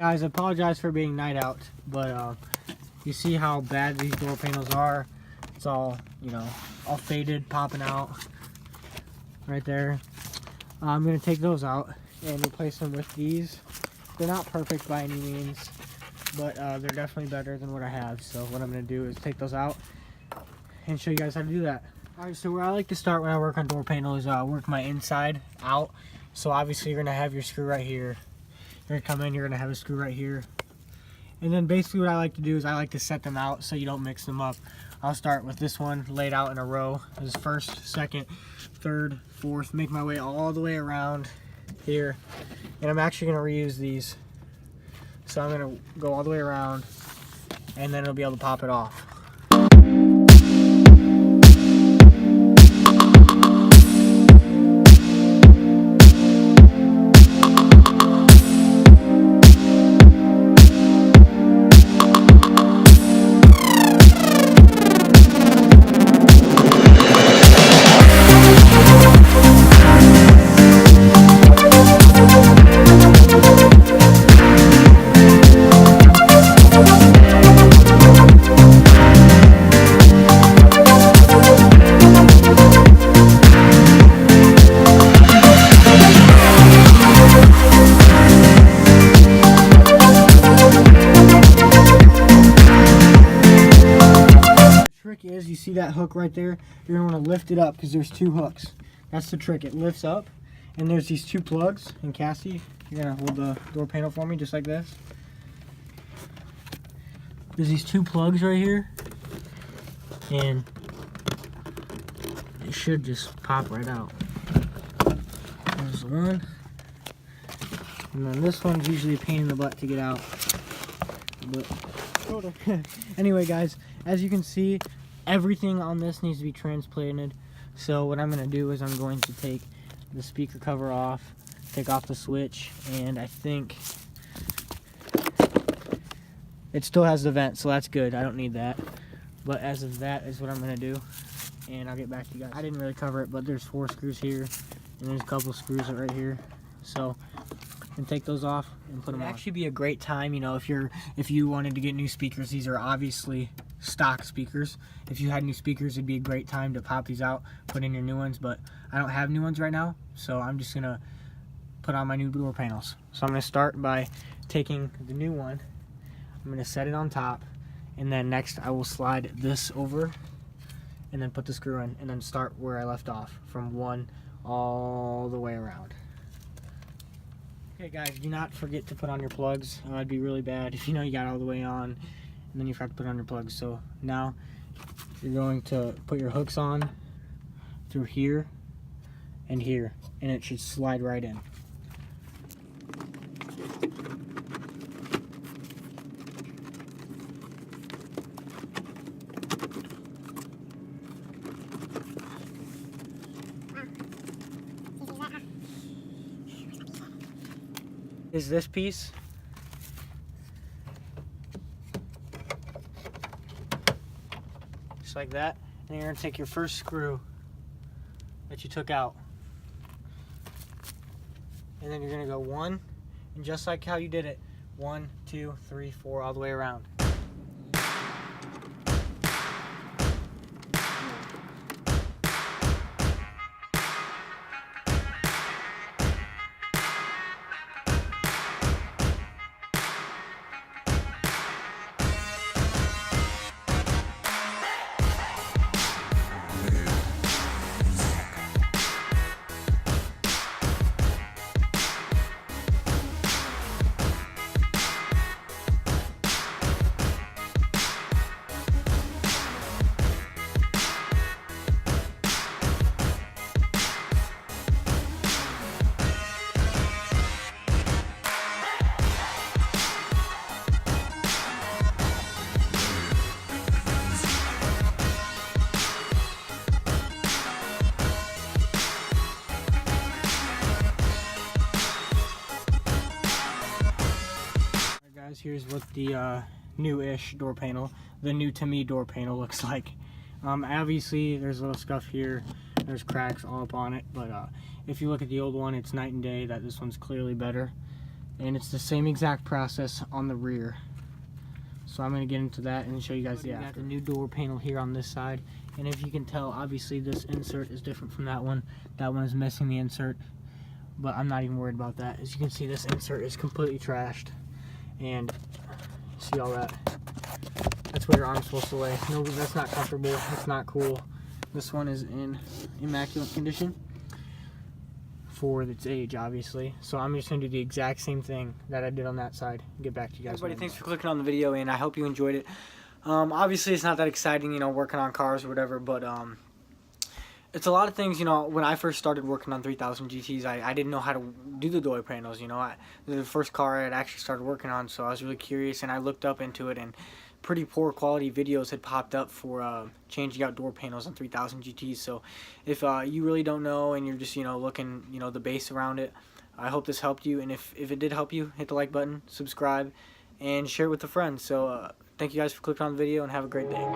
Guys, I apologize for being night out, but you see how bad these door panels are. It's all, all faded, popping out right there. I'm going to take those out and replace them with these. They're not perfect by any means, but they're definitely better than what I have. So what I'm going to do is take those out and show you guys how to do that. Alright, so where I like to start when I work on door panels is work my inside out. So obviously you're going to have your screw right here. You're going to come in, you're going to have a screw right here. And then basically what I like to do is I like to set them out so you don't mix them up. I'll start with this one laid out in a row. This is first, second, third, fourth. Make my way all the way around here. And I'm actually going to reuse these. So I'm going to go all the way around and then it'll be able to pop it off. Is you see that hook right there, you're going to want to lift it up because there's two hooks. That's the trick. It lifts up and there's these two plugs. And Cassie, you're going to hold the door panel for me just like this. There's these two plugs right here and it should just pop right out. There's one, and then this one's usually a pain in the butt to get out, but anyway guys, as you can see, everything on this needs to be transplanted. So what I'm going to do is I'm going to take the speaker cover off, take off the switch, and I think it still has the vent, so that's good. I don't need that. But as of that is what I'm going to do, and I'll get back to you guys. I didn't really cover it, but there's 4 screws here, and there's a couple screws right here. So and take those off and put them on. It'd actually be a great time, if you wanted to get new speakers. These are obviously stock speakers. If you had new speakers, it'd be a great time to pop these out, put in your new ones, but I don't have new ones right now, so I'm just gonna put on my new door panels. So I'm gonna start by taking the new one, I'm gonna set it on top, and then next I will slide this over and then put the screw in and then start where I left off from one all the way around. Okay guys, do not forget to put on your plugs. It'd be really bad if you got all the way on and then you forgot to put on your plugs. So now you're going to put your hooks on through here and here, and it should slide right in. Is this piece. Just like that. And you're going to take your first screw that you took out. And then you're going to go 1, and just like how you did it, 1, 2, 3, 4, all the way around. Guys, here's what the new-ish door panel, the new to me door panel looks like. Obviously there's a little scuff here, there's cracks all up on it, but if you look at the old one, it's night and day that this one's clearly better. and it's the same exact process on the rear. So I'm going to get into that and show you guys the after. Got the new door panel here on this side, and if you can tell, obviously this insert is different from that one. That one is missing the insert, but I'm not even worried about that. As you can see, this insert is completely trashed, and see all that? That's where your arm's supposed to lay. No, that's not comfortable. It's not cool. This one is in immaculate condition for its age, obviously. So I'm just gonna do the exact same thing that I did on that side. Get back to you guys. Everybody, thanks for clicking on the video, and I hope you enjoyed it. Obviously, it's not that exciting, you know, working on cars or whatever, but it's a lot of things, you know. When I first started working on 3000 GTs, I didn't know how to do the door panels, you know. The first car I had actually started working on, so I was really curious, and I looked up into it, and pretty poor quality videos had popped up for changing out door panels on 3000 GTs. So if you really don't know and you're just, you know, looking, you know, the base around it, I hope this helped you. And if it did help you, hit the like button, subscribe, and share it with a friend. So thank you guys for clicking on the video, and have a great day.